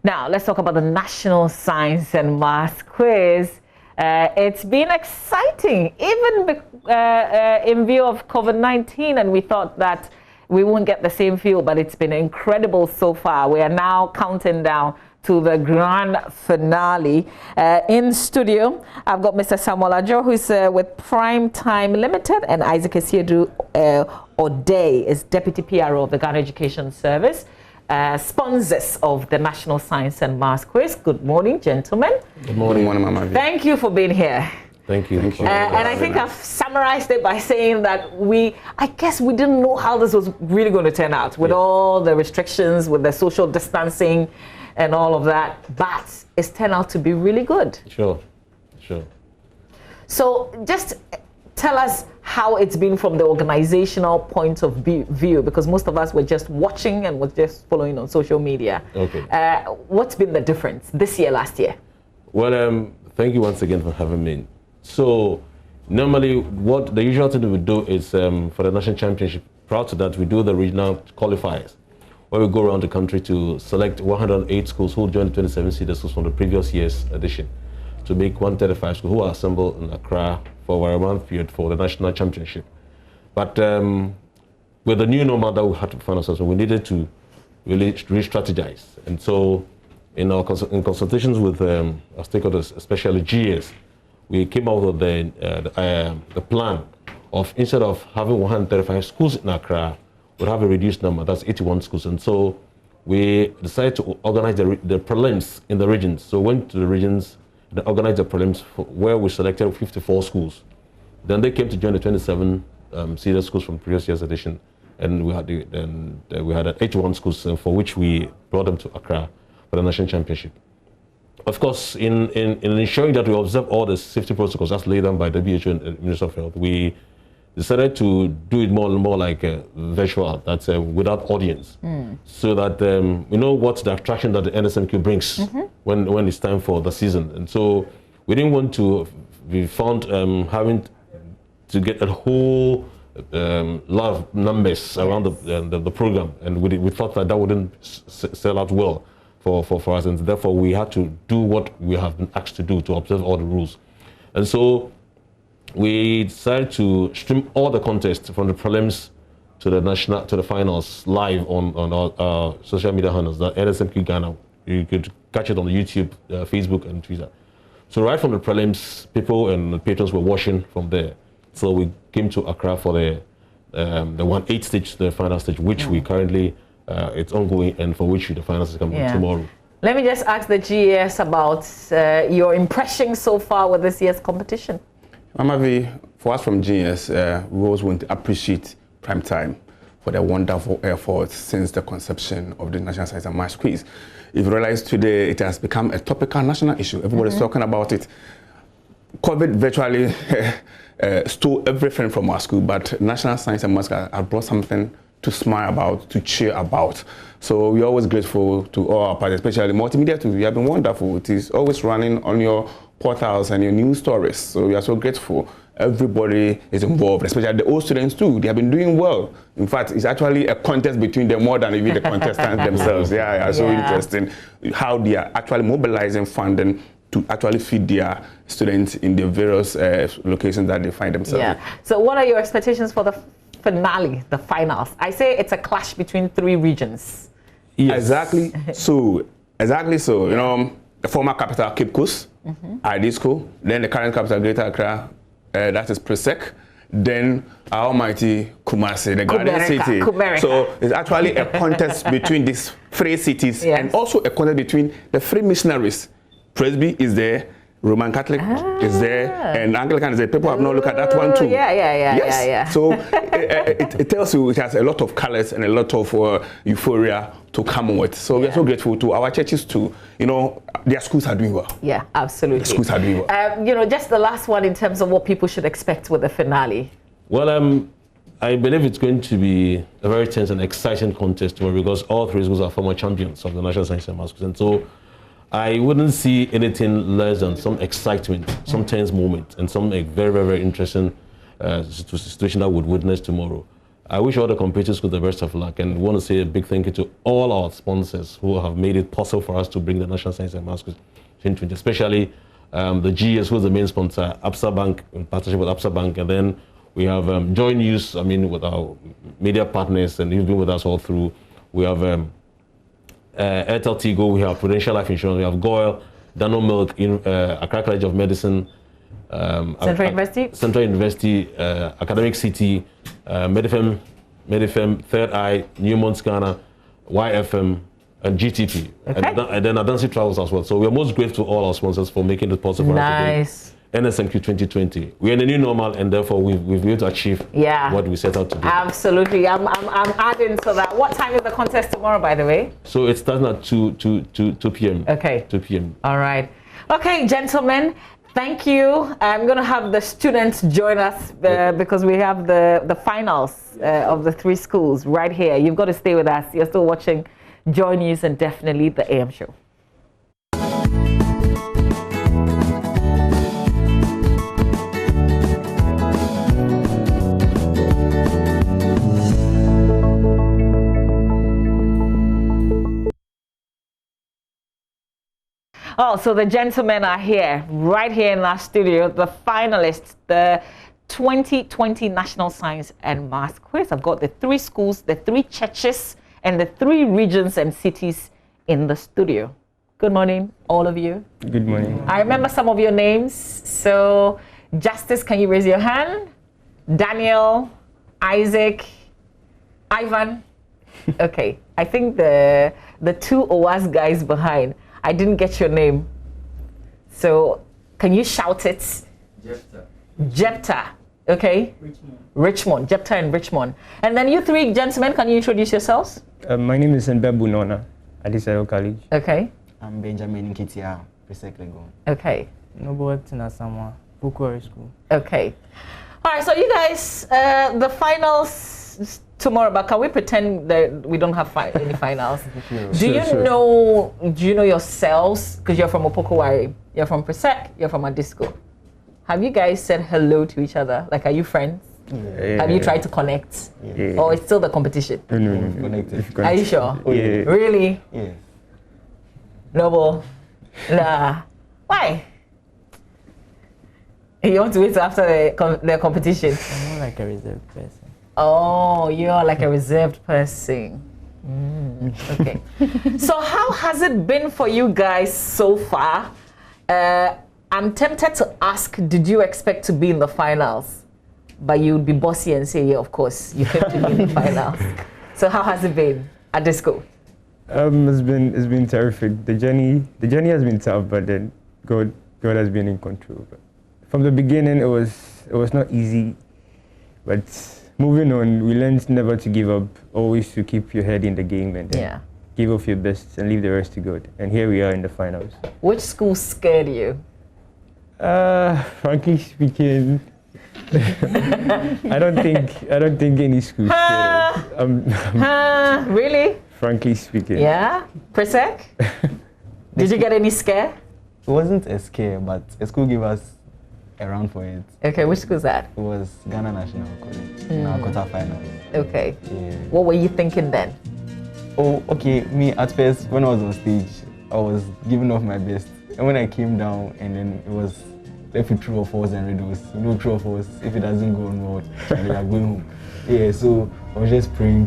Now, let's talk about the National Science and Maths Quiz. It's been exciting, even in view of COVID-19, and we thought that we won't get the same feel, but it's been incredible so far. We are now counting down to the grand finale. In studio, I've got Mr. Samuel Ajo, who's with Prime Time Limited, and Isaac Esiedu O'Day is Deputy PRO of the Ghana Education Service, sponsors of the National Science and Maths Quiz. Good morning, gentlemen. Good morning, Mama. Thank you for being here. Thank you. And I think I've summarized it by saying that I guess we didn't know how this was really going to turn out with all the restrictions, with the social distancing and all of that, but it's turned out to be really good. Sure. So just tell us how it's been from the organizational point of view, because most of us were just watching and was just following on social media. Okay. What's been the difference this year, last year? Well, thank you once again for having me. So normally what the usual thing we do is for the national championship, prior to that we do the regional qualifiers, where we go around the country to select 108 schools who joined the 27 seeded schools from the previous year's edition to make 135 schools who are assembled in Accra for a month period for the national championship. But with the new normal that we had to find ourselves, we needed to really re-strategize. And so in consultations with our stakeholders, especially GS, we came out with the plan of, instead of having 135 schools in Accra, we'll have a reduced number, that's 81 schools. And so we decided to organize the prelims in the regions. So we went to the regions, they organized the prelims where we selected 54 schools. Then they came to join the 27 seeded schools from previous year's edition. And we had 81 schools for which we brought them to Accra for the national championship. Of course, in ensuring that we observe all the safety protocols that's laid down by the WHO and Minister of Health, we decided to do it more and more like virtual, that's without audience, so that we know what the attraction that the NSMQ brings when it's time for the season. And so we didn't want to be found having to get a whole lot of numbers around the program, and we thought that wouldn't sell out well for us, and therefore we had to do what we have been asked to do, to observe all the rules. And so we decided to stream all the contests from the prelims to the finals live on our social media handles, the NSMQ Ghana. You could catch it on YouTube, Facebook, and Twitter. So right from the prelims, people and patrons were watching from there. So we came to Accra for the 1/8 stage, the final stage, which we currently it's ongoing, and for which the finals is coming tomorrow. Let me just ask the GES about your impressions so far with this year's competition. Mama V, for us from GS, we always want to appreciate Prime Time for their wonderful efforts since the conception of the National Science and Maths Quiz. If you realize today, it has become a topical national issue. Everybody's talking about it. COVID virtually stole everything from our school, but National Science and Maths have brought something to smile about, to cheer about. So we're always grateful to all our partners, especially multimedia too. You have been wonderful. It is always running on your portals and your news stories. So we are so grateful. Everybody is involved, especially the old students too. They have been doing well. In fact, it's actually a contest between them more than even the contestants themselves. So interesting how they are actually mobilizing funding to actually feed their students in the various locations that they find themselves. Yeah. So what are your expectations for the finale, the finals? I say it's a clash between 3 regions. Yes. Exactly so. You know, the former capital, Cape Coast, ID School, then the current capital, Greater Accra, that is PRESEC, then our almighty Kumasi, the Garden City. So it's actually a contest between these 3 cities, and also a contest between the 3 missionaries. Presby is there, Roman Catholic is there, and Anglican is there. People have not looked at that one too. Yeah. So it tells you it has a lot of colors and a lot of euphoria to come with. So we are so grateful to our churches too. You know, their schools are doing well. Yeah, absolutely. The schools are doing well. You know, just the last one in terms of what people should expect with the finale. Well, I believe it's going to be a very tense and exciting contest tomorrow, because all 3 schools are former champions of the National Science and Maths Quiz. And so I wouldn't see anything less than some excitement, some tense moment, and some very, very interesting situation that we'll witness tomorrow. I wish all the competing schools the best of luck, and want to say a big thank you to all our sponsors who have made it possible for us to bring the National Science and Maths Quiz 2020, especially the GS, who is the main sponsor, Absa Bank, in partnership with Absa Bank, and then we have Joy News, with our media partners, and you've been with us all through. We have Airtel Tigo, we have Prudential Life Insurance, we have Goyle, Dano Milk, Accra College of Medicine, Central University, Academic City, Medifem, Third Eye, Newmont Ghana, YFM, and GTP, and then Adansi Travels as well. So we are most grateful to all our sponsors for making it possible for us today. NSMQ 2020. We're in a new normal, and therefore we've been able to achieve what we set out to do. Absolutely. I'm adding to that. What time is the contest tomorrow, by the way? So it starts at 2 p.m. Okay. 2 p.m. All right. Okay, gentlemen. Thank you. I'm going to have the students join us because we have the finals of the 3 schools right here. You've got to stay with us. You're still watching Joy News and definitely the AM show. Oh, so the gentlemen are here, right here in our studio, the finalists, the 2020 National Science and Maths Quiz. I've got the 3 schools, the 3 churches, and the 3 regions and cities in the studio. Good morning, all of you. Good morning. I remember some of your names. So, Justice, can you raise your hand? Daniel, Isaac, Ivan. Okay, I think the 2 OWAS guys behind, I didn't get your name. So, can you shout it? Jephthah. Okay? Richmond. Jephthah and Richmond. And then you 3 gentlemen, can you introduce yourselves? My name is Nbebu Nona, Adisero College. Okay. I'm Benjamin Nkitia, PRESEC Legon. Okay. Nobo Tinasamwa, Bukwari School. Okay. All right, so you guys, the finals tomorrow, but can we pretend that we don't have any finals? Do you know yourselves? Because you're from Opokowari, you're from PRESEC, you're from Adisco. Have you guys said hello to each other? Like, are you friends? Yeah. Have you tried to connect? Yeah. Or it's still the competition? No. Connected. Are you sure? Yeah. Really? Yes. Noble? Nah. Why? You want to wait till after the competition? I'm more like a reserved person. Oh, you're like a reserved person. Okay. So how has it been for you guys so far? I'm tempted to ask, did you expect to be in the finals? But you'd be bossy and say, yeah, of course, you came to be in the finals. So how has it been at this school? It's been terrific. The journey has been tough, but then God has been in control. But from the beginning, it was not easy, but moving on, we learned never to give up, always to keep your head in the game and then give off your best and leave the rest to God. And here we are in the finals. Which school scared you? Frankly speaking, I don't think any school scared. Really? Frankly speaking. Yeah? PRESEC? Did you get any scare? It wasn't a scare, but a school gave us a round for it. Okay, which school is that? It was Ghana National College in our quarterfinals. Okay. Yeah. What were you thinking then? Oh, okay. Me, at first, when I was on stage, I was giving off my best. And when I came down, and then it was left with true or false and riddles. You know, true or false, if it doesn't go on well, we are going home. Yeah, so I was just praying,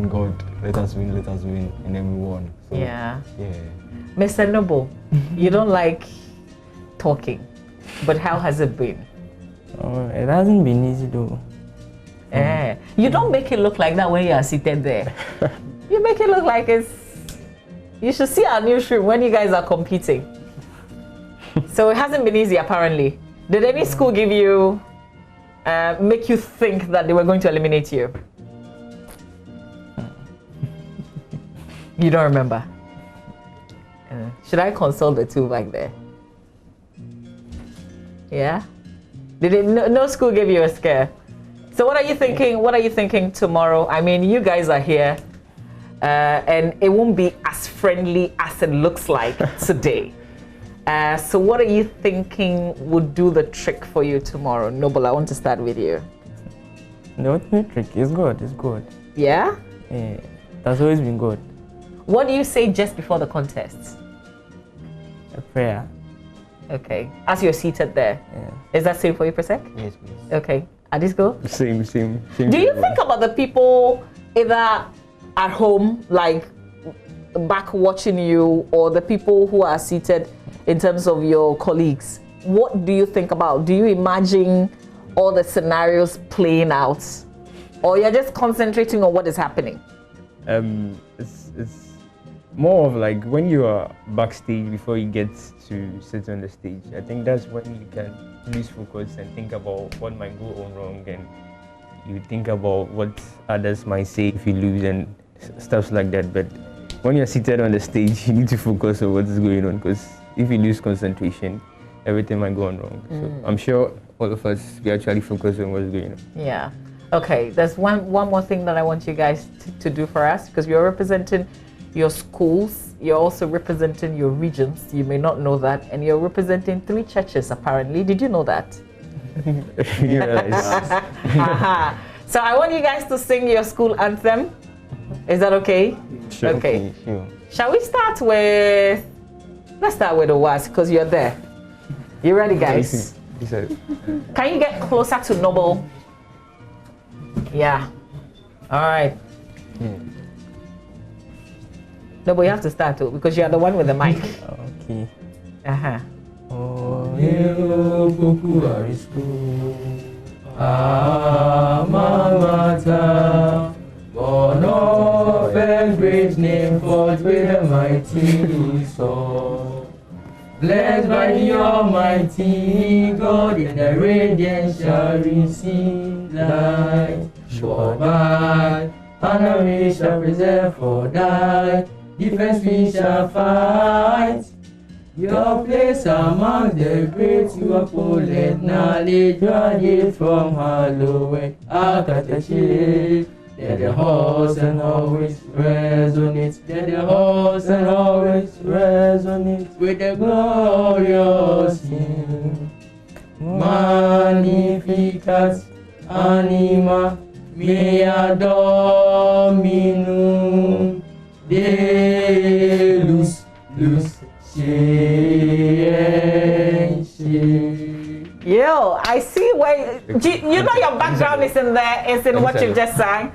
God, let us win, and then we won. So, Yeah. Yeah. Mr. Noble, you don't like talking, but how has it been? It hasn't been easy though. You don't make it look like that when you are seated there. You make it look like it's... You should see our newsroom when you guys are competing. So it hasn't been easy, apparently. Did any school give you, make you think that they were going to eliminate you? You don't remember? Should I consult the 2 back there? Yeah? No school gave you a scare? So what are you thinking? What are you thinking tomorrow? I mean, you guys are here, and it won't be as friendly as it looks like today. So what are you thinking would do the trick for you tomorrow? Noble, I want to start with you. The ultimate trick is God. It's God. Yeah? Yeah, that's always been God. What do you say just before the contest? A prayer. Okay. As you're seated there. Yeah. Is that same for you, PRESEC? Yes, please. Okay. Adisco? Same. Do you think about the people either at home, like back watching you, or the people who are seated in terms of your colleagues? What do you think about? Do you imagine all the scenarios playing out? Or you're just concentrating on what is happening? It's more of like when you are backstage before you get to sit on the stage. I think that's when you can lose focus and think about what might go on wrong, and you think about what others might say if you lose and stuff like that. But when you're seated on the stage, you need to focus on what's going on, because if you lose concentration, everything might go on wrong. So I'm sure all of us, we actually focus on what's going on. Yeah. Okay, there's one more thing that I want you guys to do for us, because you're representing your schools, you're also representing your regions. You may not know that, and you're representing 3 churches apparently. Did you know that? You realize? So I want you guys to sing your school anthem. Is that okay? Sure. Okay. Sure. Shall we start with, let's start with the WAS, because you're there. You ready, guys? Can you get closer to Noble? Yeah. All right. Noble, you have to start too, because you're the one with the mic. Okay. Oh, hello, Popular School. Alma Mater. Born of a great name, fought with a mighty sword. Blessed by the Almighty God, in the radiance shall receive light. Sure by, and we shall preserve for thy defense we shall fight. Your place among the great, you uphold knowledge, radiate from hallowed out at the shade. Let the horse and always resonate. Let the horse and always resonate with the glorious hymn. Magnificat anima mea Dominum Deus Yo, I see where you know your background is in there, is in what you've just sang.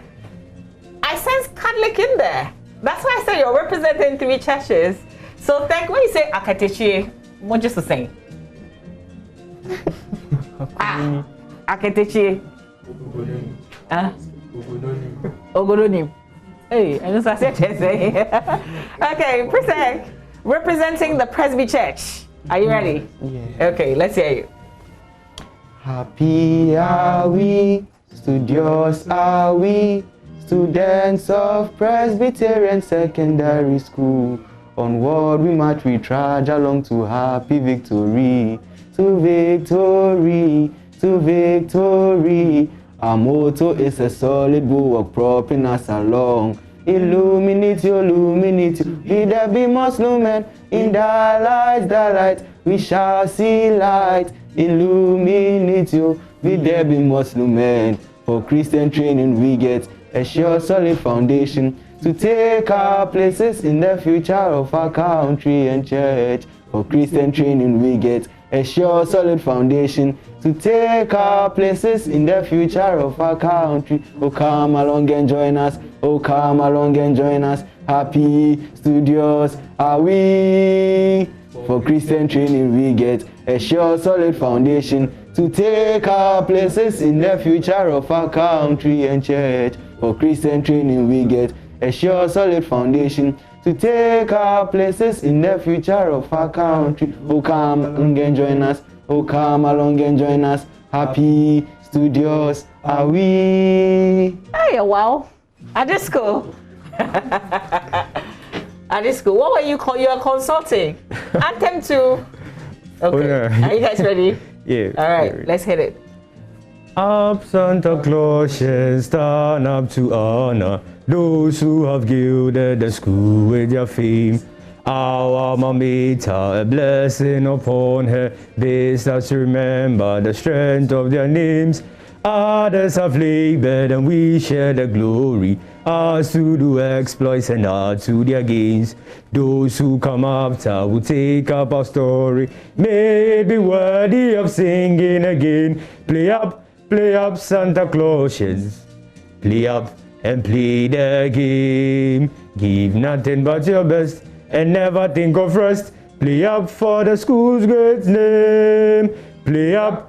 I sense Catholic in there. That's why I said you're representing 3 churches. So thank when you say Akatechi, what just to say? Akatechi. Ogodonim. Hey, I just said okay, PRESEC, representing the Presby Church. Are you ready? Yeah. Okay, let's hear you. Happy are we, studious are we, students of Presbyterian Secondary School. Onward we march, we trudge along to happy victory, to victory, to victory. Our motto is a solid bulwark propping us along. Illuminate you, be there be most lumen. In the light, we shall see light. Illuminate you, be there be most lumen. For Christian training we get a sure solid foundation to take our places in the future of our country and church. For Christian training we get a sure solid foundation to take our places in the future of our country. Oh, come along and join us. Oh, come along and join us. Happy studios are we. For Christian training we get a sure solid foundation to take our places in the future of our country and church. For Christian training we get a sure solid foundation to take our places in the future of our country. Oh, come along and join us. Oh, come along and join us. Happy studios are we. Hey, well, at this school. At this school, what were you called? You are consulting. Anthem to. Okay. Oh, yeah. Are you guys ready? Yeah. All right, let's hit it. Up Santa Claus shall stand up to honor those who have gilded the school with their fame. Our alma mater, a blessing upon her, bids us remember the strength of their names. Others have labored and we share the glory. Ours to do exploits and ours to their gains. Those who come after will take up our story. May it be worthy of singing again. Play up, Santa Clausians. Play up and play the game. Give nothing but your best and never think of rest. Play up for the school's great name. Play up,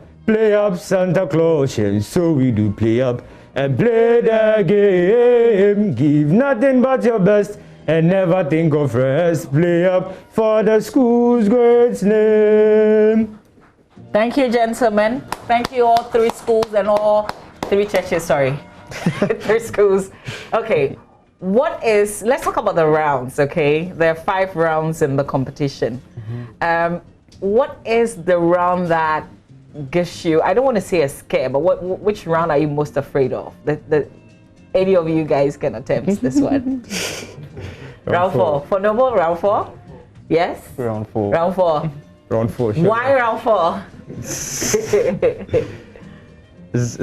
Santa Clausians. So we do play up and play the game. Give nothing but your best and never think of rest. Play up for the school's great name. Thank you, gentlemen. Thank you, all 3 schools and all 3 churches, sorry. 3 schools. Okay, let's talk about the rounds, okay? There are 5 rounds in the competition. What is the round that gives you, I don't want to say a scare, but which round are you most afraid of? Any of you guys can attempt this one. Round 4. For Noble, round 4? Yes? Round 4. Round 4. Round 4, sure. Why round 4? Is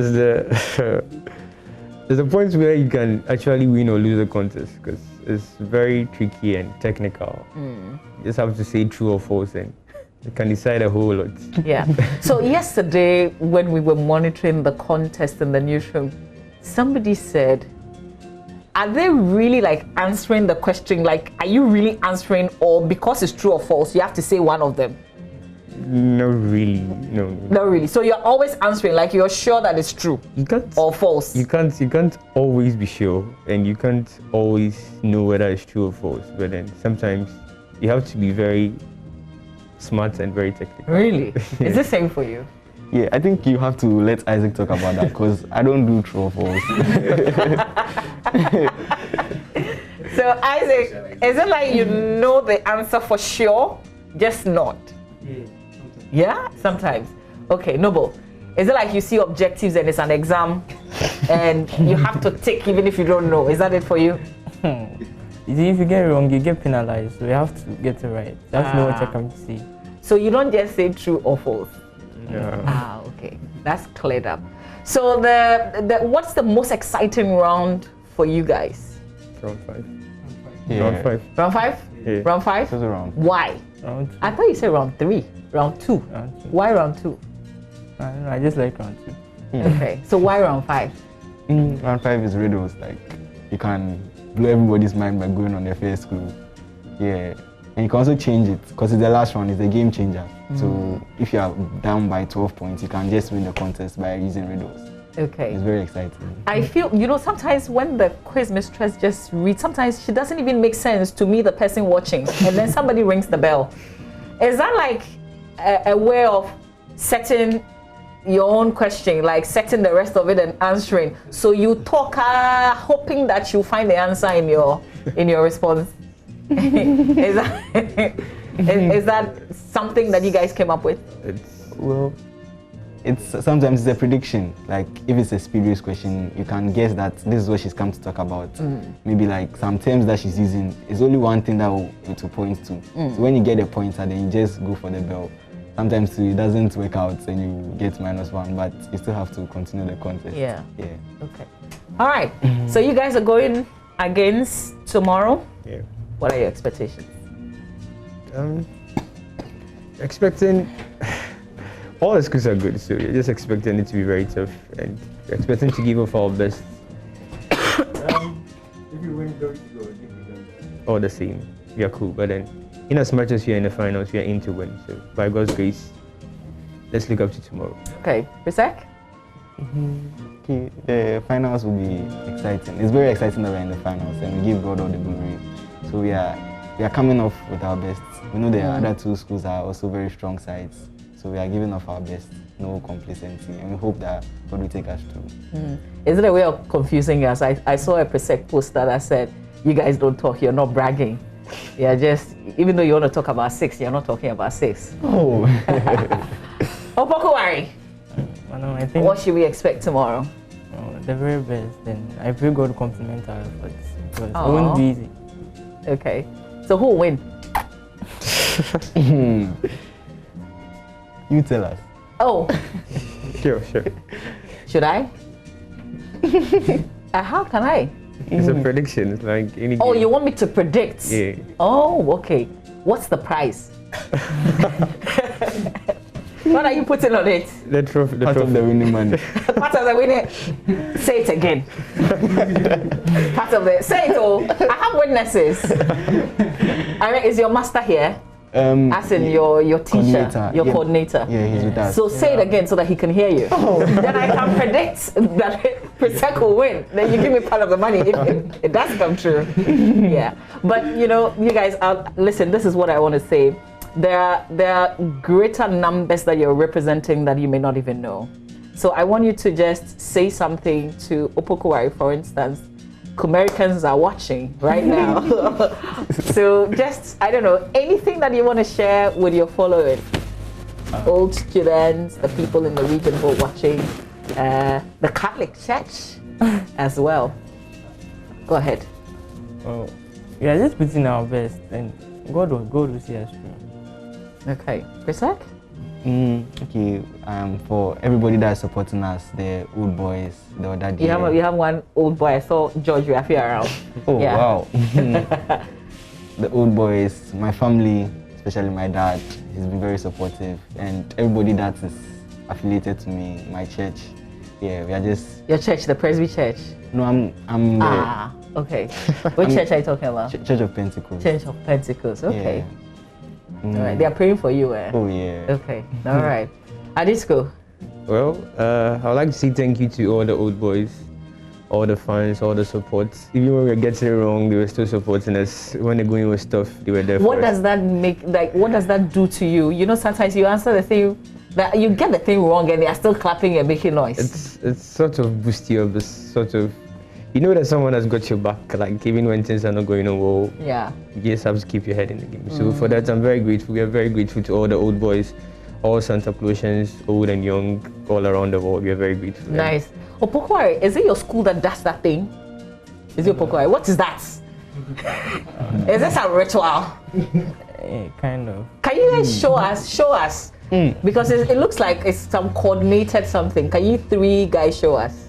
the point where you can actually win or lose a contest, because it's very tricky and technical. You just have to say true or false and you can decide a whole lot. Yeah. So yesterday when we were monitoring the contest in the newsroom, somebody said, are they really like answering the question? Like, are you really answering, or because it's true or false, you have to say one of them? No, really, no. Not really. So you're always answering, like you're sure that it's true or false. You can't always be sure, and you can't always know whether it's true or false. But then sometimes you have to be very smart and very technical. Really? Is the same for you? Yeah, I think you have to let Isaac talk about that, because I don't do true or false. So Isaac, is it like you know the answer for sure, just not? Yeah, sometimes. Okay, Noble, is it like you see objectives and it's an exam and you have to tick even if you don't know? Is that it for you? You see, if you get it wrong, you get penalized. So you have to get it right. You have to know what you're coming to see. So you don't just say true or false? Yeah. Okay. That's cleared up. So what's the most exciting round for you guys? Round 5. Yeah. Round 5. Round 5? Yeah. Round 5? That's a round. Why? Round 2. I thought you said round 3. Round 2. Round 2. Why round 2? I don't know, I just like round 2. Okay. So why round 5? Round 5 is riddles. Like, you can blow everybody's mind by going on their first clue. Yeah. And you can also change it, because it's the last round, it's a game changer. So if you are down by 12 points, you can just win the contest by using riddles. Okay. It's very exciting. I feel, sometimes when the quiz mistress just reads, sometimes she doesn't even make sense to me, the person watching, and then somebody rings the bell. Is that like a way of setting your own question, like setting the rest of it and answering? So you talk, hoping that you find the answer in your response. Is that something that you guys came up with? Sometimes it's a prediction. Like, if it's a speed race question, you can guess that this is what she's come to talk about. Maybe like some terms that she's using, is only one thing that it will point to. So when you get a pointer, then you just go for the bell. Sometimes it doesn't work out and you get -1, but you still have to continue the contest. Yeah. Yeah. Okay. All right. So you guys are going against tomorrow. Yeah. What are your expectations? Expecting all the schools are good, so you're just expecting it to be very tough, and you're expecting to give off our best. If you win, all the same, we are cool. But then, in as much as you're in the finals, we are in to win. So by God's grace, let's look up to tomorrow. Okay, PRESEC? Okay, the finals will be exciting. It's very exciting that we're in the finals, and we give God all the glory. So we are coming off with our best. We know the other 2 schools are also very strong sides. So we are giving off our best, no complacency, and we hope that God will take us through. Is it a way of confusing us? I saw a PRESEC poster that said, you guys don't talk, you're not bragging. You're just, even though you want to talk about 6, you're not talking about 6. Oh. Opokuwari, I think what should we expect tomorrow? the very best. And I pray God compliment our efforts, because it won't be easy. Okay. So who will win? You tell us. Oh. Sure. Should I? How can I? It's a prediction. It's like any Oh, game. you want me to predict? Yeah. Oh, okay. What's the prize? What are you putting on it? The trophy. The Part of trophy. the winning money. Part of the winning. Say it again. Part of the. Say it all. I have witnesses. I mean, is your master here? As in your teacher, your coordinator. Yeah, he's with us. So say it again so that he can hear you. Then I can predict that PRESEC will win. Then you give me part of the money if it does come true. Yeah. But you know, you guys, listen, this is what I want to say. There are greater numbers that you're representing that you may not even know. So I want you to just say something to Opokuwari, for instance. Americans are watching right now. So just, I don't know, anything that you want to share with your following. Old students, the people in the region who are watching, the Catholic Church as well. Go ahead. Oh, we are just putting our best and God will see us through. Okay. PRESEC? Okay, for everybody that's supporting us, the old boys, the other day. You have one old boy. I saw George Rafi around. Oh, Yeah. wow. The old boys, my family, especially my dad, he's been very supportive. And everybody that is affiliated to me, my church, yeah, we are just... Your church, the Presby Church? No, I'm Okay. Which church are you talking about? Church of Pentecost. Church of Pentecost. Okay. Yeah. All right. They are praying for you. Oh, yeah. Okay. All right. Adisco. Well, I would like to say thank you to all the old boys, all the fans, all the support. Even when we were getting it wrong, they were still supporting us. When the going was tough, they were there for What us. does that make, like, what does that do to you? You know, sometimes you answer the thing, that you get the thing wrong and they are still clapping and making noise. It's sort of boost you up, it's sort of, you know that someone has got your back, like even when things are not going on well, Yeah. you just have to keep your head in the game. So for that, I'm very grateful. We are very grateful to all the old boys, all Santa Clausians, old and young, all around the world. We are very grateful. Nice. Opokuwari, is it your school that does that thing? Is it Opokuwari? What is that? Is this a ritual? Kind of. Can you guys show us? Show us. Because it looks like it's some coordinated something. Can you three guys show us?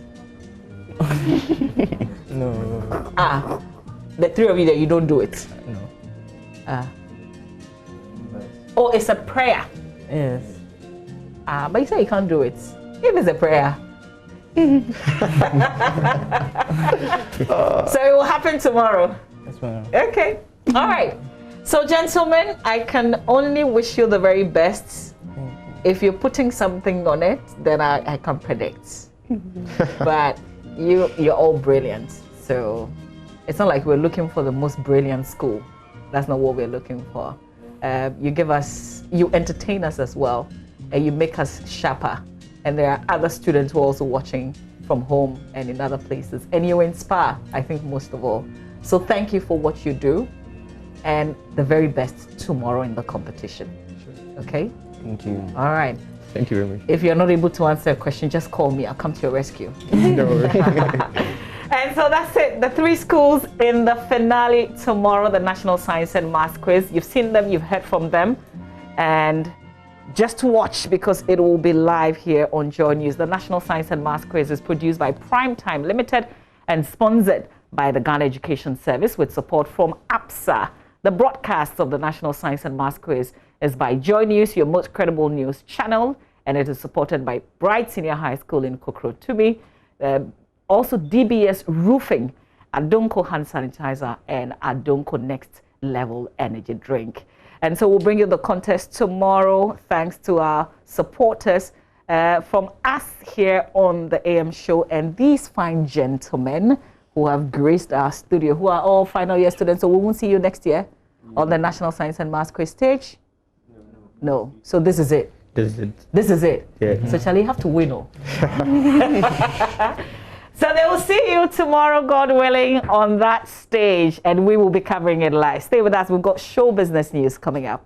No. The three of you that you don't do it. No. Oh, it's a prayer. Yes. But you say you can't do it. If it's a prayer. So it will happen tomorrow. That's one. Okay. All right. So, gentlemen, I can only wish you the very best. If you're putting something on it, then I can predict. But you're all brilliant. So it's not like we're looking for the most brilliant school. That's not what we're looking for. You entertain us as well, and you make us sharper. And there are other students who are also watching from home and in other places. And you inspire, I think, most of all. So thank you for what you do, and the very best tomorrow in the competition. Okay? Thank you. All right. Thank you very much. If you're not able to answer a question, just call me. I'll come to your rescue. No worries. And so that's it. The three schools in the finale tomorrow, the National Science and Maths Quiz. You've seen them, you've heard from them. And just watch, because it will be live here on Joy News. The National Science and Maths Quiz is produced by Primetime Limited and sponsored by the Ghana Education Service with support from APSA. The broadcast of the National Science and Maths Quiz is by Joy News, your most credible news channel, and it is supported by Bright Senior High School in Kokrotumi. Also DBS Roofing, Adonko Hand Sanitizer, and Adonko Next Level Energy Drink. And so we'll bring you the contest tomorrow, thanks to our supporters from us here on the AM show, and these fine gentlemen who have graced our studio, who are all final year students. So we won't see you next year on the National Science and Maths Quiz stage? No. So this is it. This is it. This is it. Yeah. So Charlie, you have to win. So they will see you tomorrow, God willing, on that stage, and we will be covering it live. Stay with us. We've got show business news coming up.